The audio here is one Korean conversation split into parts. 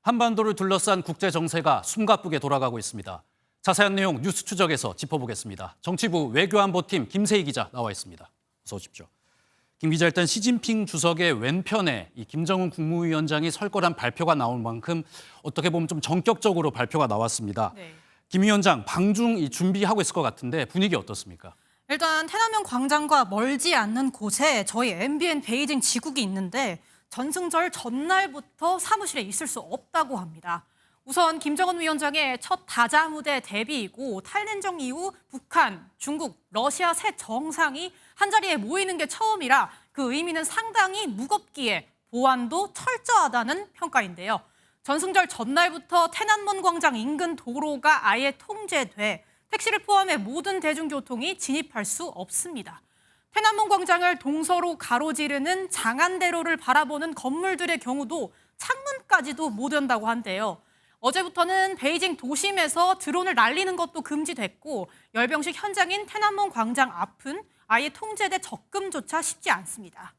한반도를 둘러싼 국제 정세가 숨가쁘게 돌아가고 있습니다. 자세한 내용 뉴스 추적에서 짚어보겠습니다. 정치부 외교안보팀 김세희 기자 나와 있습니다. 어서 오십시오. 김 기자, 일단 시진핑 주석의 왼편에 이 김정은 국무위원장이 설 거란 발표가 나올 만큼 어떻게 보면 좀 전격적으로 발표가 나왔습니다. 네. 김 위원장 방중 준비하고 있을 것 같은데 분위기 어떻습니까? 일단天安문 광장과 멀지 않는 곳에 저희 MBN 베이징 지국이 있는데 전승절 전날부터 사무실에 있을 수 없다고 합니다. 우선 김정은 위원장의 첫 다자 무대 데뷔이고 탈냉정 이후 북한, 중국, 러시아 세 정상이 한자리에 모이는 게 처음이라 그 의미는 상당히 무겁기에 보안도 철저하다는 평가인데요. 전승절 전날부터天安문 광장 인근 도로가 아예 통제돼 택시를 포함해 모든 대중교통이 진입할 수 없습니다.天安문 광장을 동서로 가로지르는 장안대로를 바라보는 건물들의 경우도 창문까지도 못 연다고 한대요. 어제부터는 베이징 도심에서 드론을 날리는 것도 금지됐고 열병식 현장인天安문 광장 앞은 아예 통제돼 접근조차 쉽지 않습니다.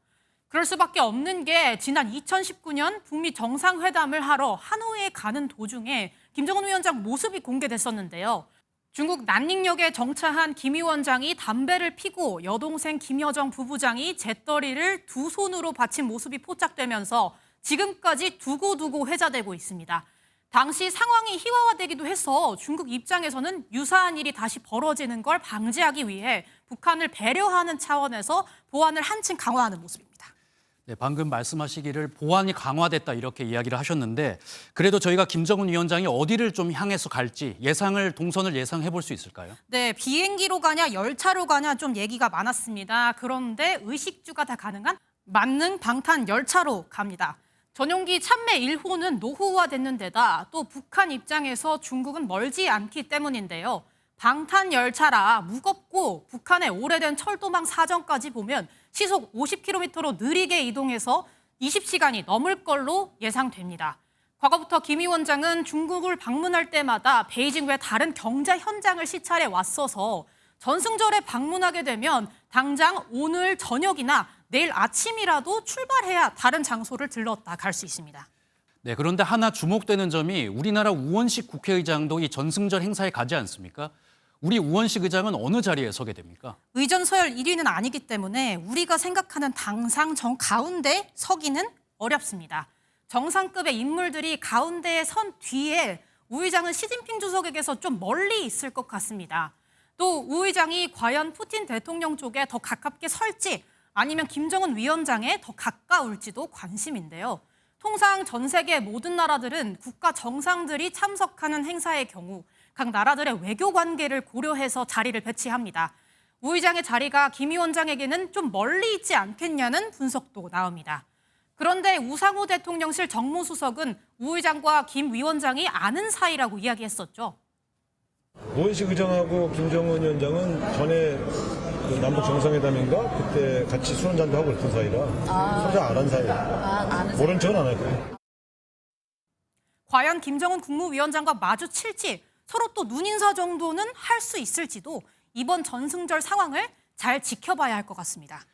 그럴 수밖에 없는 게 지난 2019년 북미 정상회담을 하러 하노이에 가는 도중에 김정은 위원장 모습이 공개됐었는데요. 중국 난닝역에 정차한 김 위원장이 담배를 피고 여동생 김여정 부부장이 재떨이를 두 손으로 받친 모습이 포착되면서 지금까지 두고두고 회자되고 있습니다. 당시 상황이 희화화되기도 해서 중국 입장에서는 유사한 일이 다시 벌어지는 걸 방지하기 위해 북한을 배려하는 차원에서 보안을 한층 강화하는 모습입니다. 네, 방금 말씀하시기를 보안이 강화됐다 이렇게 이야기를 하셨는데 그래도 저희가 김정은 위원장이 어디를 좀 향해서 갈지 동선을 예상해 볼 수 있을까요? 네, 비행기로 가냐 열차로 가냐 좀 얘기가 많았습니다. 그런데 의식주가 다 가능한 만능 방탄 열차로 갑니다. 전용기 참매 1호는 노후화됐는 데다 또 북한 입장에서 중국은 멀지 않기 때문인데요. 방탄 열차라 무겁고 북한의 오래된 철도망 사정까지 보면 시속 50km로 느리게 이동해서 20시간이 넘을 걸로 예상됩니다. 과거부터 김 위원장은 중국을 방문할 때마다 베이징 외 다른 경제 현장을 시찰해 왔어서 전승절에 방문하게 되면 당장 오늘 저녁이나 내일 아침이라도 출발해야 다른 장소를 들렀다 갈 수 있습니다. 네, 그런데 하나 주목되는 점이 우리나라 우원식 국회의장도 이 전승절 행사에 가지 않습니까? 우리 우원식 의장은 어느 자리에 서게 됩니까? 의전 서열 1위는 아니기 때문에 우리가 생각하는 당상 정 가운데 서기는 어렵습니다. 정상급의 인물들이 가운데에 선 뒤에 우 의장은 시진핑 주석에게서 좀 멀리 있을 것 같습니다. 또 우 의장이 과연 푸틴 대통령 쪽에 더 가깝게 설지 아니면 김정은 위원장에 더 가까울지도 관심인데요. 통상 전 세계 모든 나라들은 국가 정상들이 참석하는 행사의 경우 각 나라들의 외교 관계를 고려해서 자리를 배치합니다. 우 의장의 자리가 김 위원장에게는 좀 멀리 있지 않겠냐는 분석도 나옵니다. 그런데 우상호 대통령실 정무수석은 우 의장과 김 위원장이 아는 사이라고 이야기했었죠. 우원식 의장하고 김정은 위원장은 전에 그 남북 정상회담인가 그때 같이 술 한잔도 하고 그랬던 사이라 서로 아는 사이. 모른 척은 안 할 거예요. 과연 김정은 국무위원장과 마주칠지 서로 또 눈인사 정도는 할 수 있을지도 이번 전승절 상황을 잘 지켜봐야 할 것 같습니다.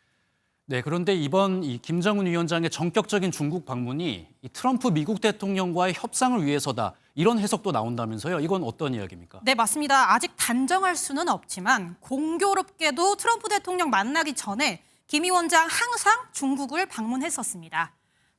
네, 그런데 이번 이 김정은 위원장의 전격적인 중국 방문이 이 트럼프 미국 대통령과의 협상을 위해서다 이런 해석도 나온다면서요. 이건 어떤 이야기입니까? 네, 맞습니다. 아직 단정할 수는 없지만 공교롭게도 트럼프 대통령 만나기 전에 김 위원장 항상 중국을 방문했었습니다.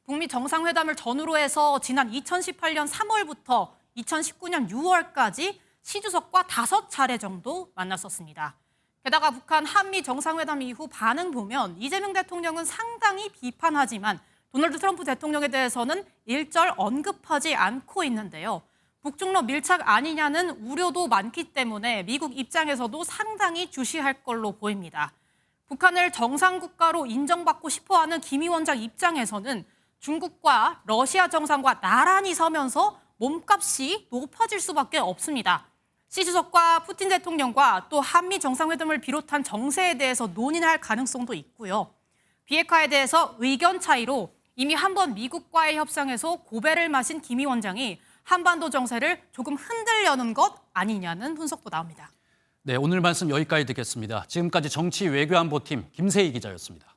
북미 정상회담을 전후로 해서 지난 2018년 3월부터 2019년 6월까지 시 주석과 5차례 정도 만났었습니다. 게다가 북한 한미 정상회담 이후 반응 보면 이재명 대통령은 상당히 비판하지만 도널드 트럼프 대통령에 대해서는 일절 언급하지 않고 있는데요. 북중러 밀착 아니냐는 우려도 많기 때문에 미국 입장에서도 상당히 주시할 걸로 보입니다. 북한을 정상국가로 인정받고 싶어하는 김 위원장 입장에서는 중국과 러시아 정상과 나란히 서면서 몸값이 높아질 수밖에 없습니다. 시 주석과 푸틴 대통령과 또 한미 정상회담을 비롯한 정세에 대해서 논의할 가능성도 있고요. 비핵화에 대해서 의견 차이로 이미 한번 미국과의 협상에서 고배를 마신 김 위원장이 한반도 정세를 조금 흔들려는 것 아니냐는 분석도 나옵니다. 네, 오늘 말씀 여기까지 듣겠습니다. 지금까지 정치 외교안보팀 김세희 기자였습니다.